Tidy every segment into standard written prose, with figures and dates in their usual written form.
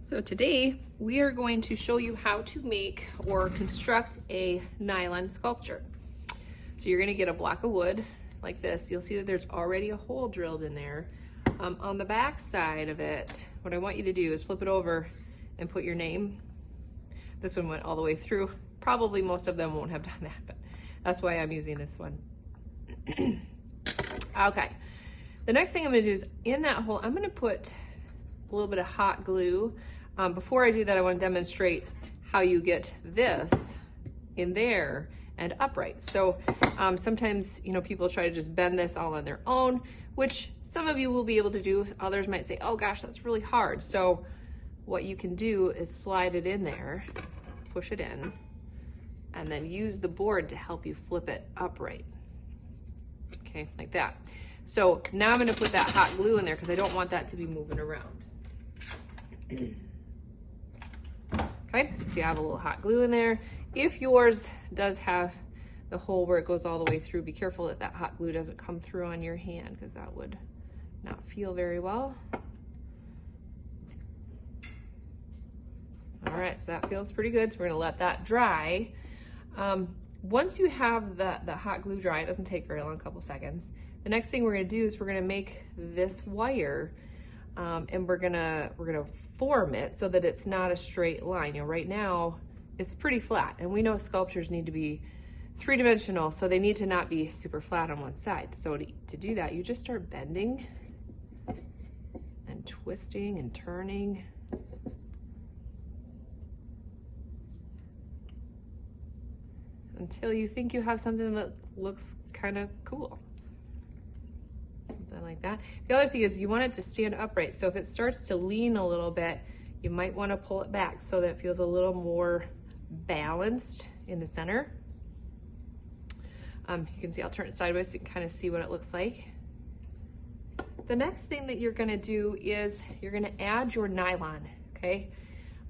So today we are going to show you how to make or construct a nylon sculpture. So you're going to get a block of wood like this. You'll see that there's already a hole drilled in there. On the back side of it, what I want you to do is flip it over and put your name. This one went all the way through. Probably most of them won't have done that, but that's why I'm using this one. Okay, the next thing I'm going to do is in that hole, I'm going to put a little bit of hot glue. Before I do that, I want to demonstrate how you get this in there and upright. So sometimes, people try to just bend this all on their own, which some of you will be able to do. Others might say, oh gosh, that's really hard. So what you can do is slide it in there, push it in, and then use the board to help you flip it upright. Okay, like that. So now I'm going to put that hot glue in there because I don't want that to be moving around. Okay, so you have a little hot glue in there. If yours does have the hole where it goes all the way through, be careful that that hot glue doesn't come through on your hand because that would not feel very well. All right, so that feels pretty good. So we're gonna let that dry. Once you have the hot glue dry, it doesn't take very long, a couple seconds. The next thing we're gonna do is we're gonna make this wire and we're gonna form it so that it's not a straight line. Right now it's pretty flat, and we know sculptures need to be three-dimensional, so they need to not be super flat on one side. So to do that, you just start bending and twisting and turning. Until you think you have something that looks kind of cool. Something like that. The other thing is you want it to stand upright. So if it starts to lean a little bit, you might want to pull it back so that it feels a little more balanced in the center. You can see I'll turn it sideways so you can kind of see what it looks like. The next thing that you're going to do is you're going to add your nylon, okay?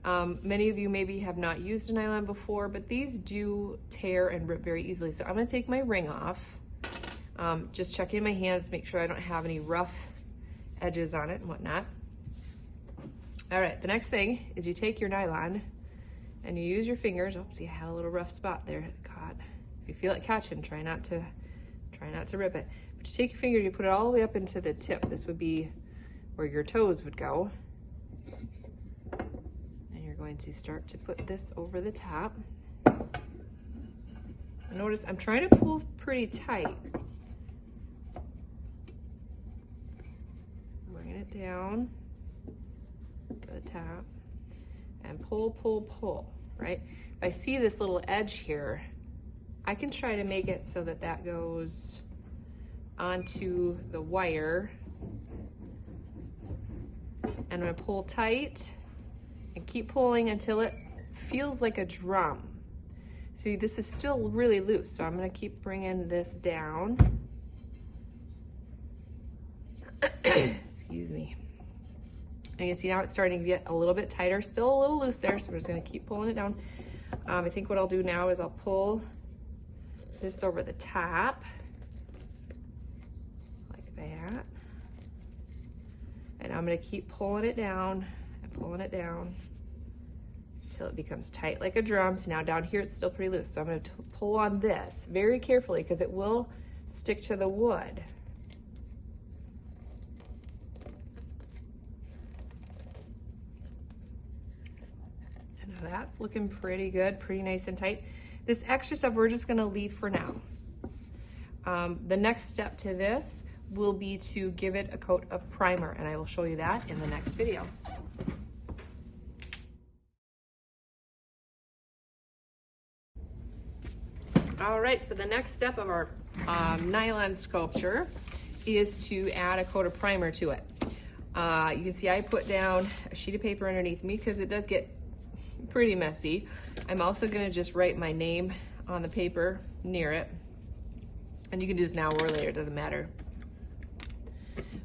Many of you maybe have not used a nylon before, but these do tear and rip very easily. So I'm going to take my ring off. Just checking my hands, make sure I don't have any rough edges on it and whatnot. All right, the next thing is you take your nylon and you use your fingers. Oh, see, I had a little rough spot there. God, if you feel it catching, try not to rip it. But you take your fingers, you put it all the way up into the tip. This would be where your toes would go. And you're going to start to put this over the top. Notice I'm trying to pull pretty tight. Bring it down to the top and pull, pull, pull, right? If I see this little edge here, I can try to make it so that that goes onto the wire. And I'm gonna pull tight and keep pulling until it feels like a drum. See, this is still really loose, so I'm gonna keep bringing this down. Excuse me. And you see now it's starting to get a little bit tighter, still a little loose there, so we're just gonna keep pulling it down. I think what I'll do now is I'll pull this over the top, like that. And I'm gonna keep pulling it down and pulling it down until it becomes tight like a drum. So now down here it's still pretty loose. So I'm going to pull on this very carefully because it will stick to the wood. And now that's looking pretty good, pretty nice and tight. This extra stuff we're just going to leave for now. The next step to this will be to give it a coat of primer, and I will show you that in the next video. All right, so the next step of our nylon sculpture is to add a coat of primer to it. You can see I put down a sheet of paper underneath me because it does get pretty messy. I'm also gonna just write my name on the paper near it. And you can do this now or later, it doesn't matter.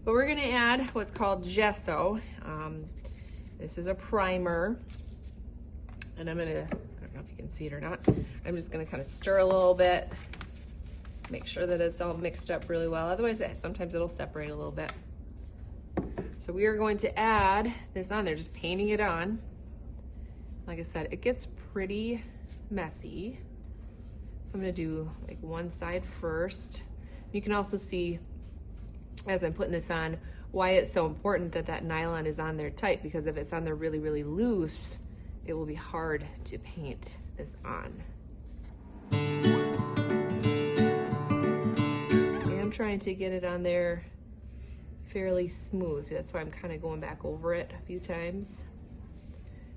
But we're gonna add what's called gesso. This is a primer. And I'm gonna, I don't know if you can see it or not, I'm just gonna kind of stir a little bit, make sure that it's all mixed up really well. Otherwise, sometimes it'll separate a little bit. So we are going to add this on there, just painting it on. Like I said, it gets pretty messy. So I'm gonna do like one side first. You can also see, as I'm putting this on, why it's so important that that nylon is on there tight, because if it's on there really, really loose, it will be hard to paint this on. I'm trying to get it on there fairly smooth. So that's why I'm kind of going back over it a few times,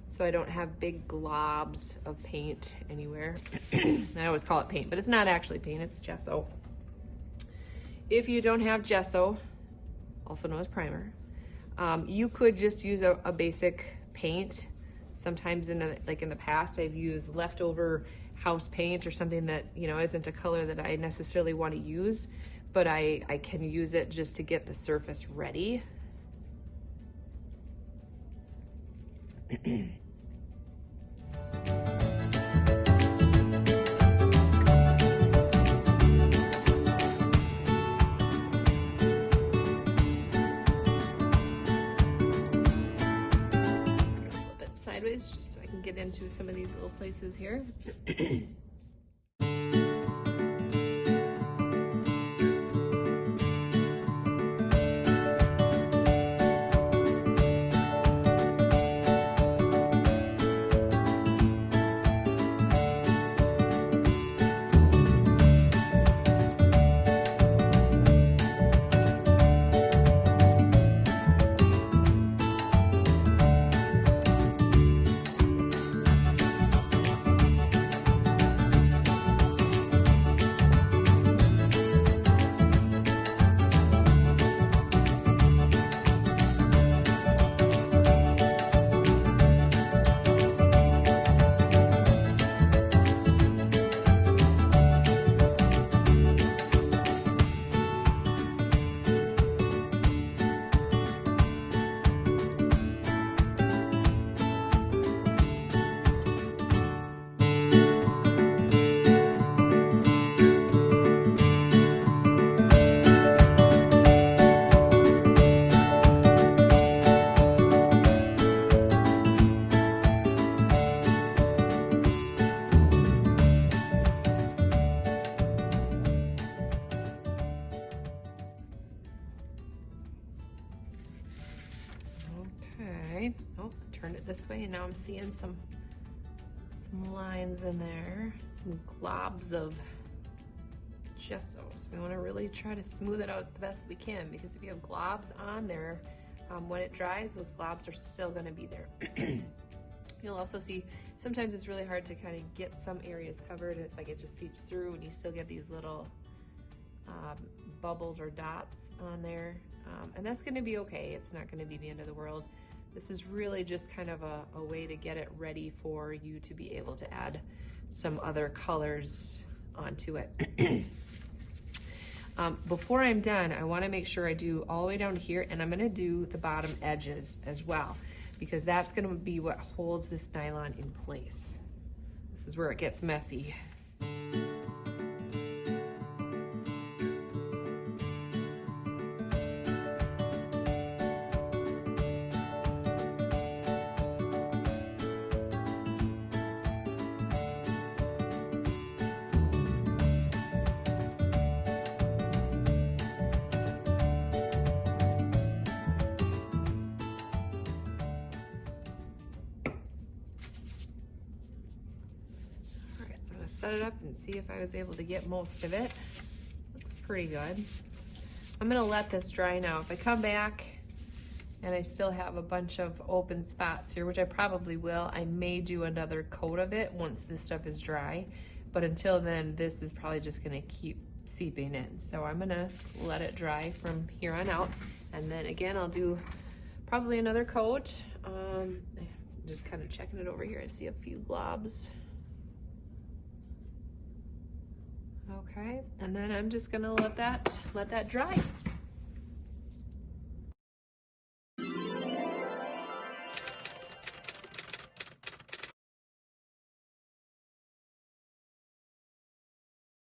so I don't have big globs of paint anywhere. I always call it paint, but it's not actually paint, it's gesso. If you don't have gesso, also known as primer, you could just use a basic paint. Sometimes in the past, I've used leftover house paint or something that, you know, isn't a color that I necessarily want to use, but I can use it just to get the surface ready. Sideways just so I can get into some of these little places here. Okay, oh, turn it this way, and now I'm seeing some lines in there, some globs of gesso. So we want to really try to smooth it out the best we can, because if you have globs on there, when it dries, those globs are still going to be there. You'll also see sometimes it's really hard to kind of get some areas covered, and it's like it just seeps through, and you still get these little bubbles or dots on there, and that's going to be okay. It's not going to be the end of the world. This is really just kind of a way to get it ready for you to be able to add some other colors onto it. Before I'm done, I want to make sure I do all the way down here, and I'm going to do the bottom edges as well, because that's going to be what holds this nylon in place. This is where it gets messy. Set it up and see if I was able to get most of it. Looks pretty good. I'm gonna let this dry now. If I come back and I still have a bunch of open spots here, which I probably will, I may do another coat of it once this stuff is dry. But until then, this is probably just gonna keep seeping in. So I'm gonna let it dry from here on out. And then again, I'll do probably another coat. Just kind of checking it over here. I see a few globs. Okay, and then I'm just gonna let that dry.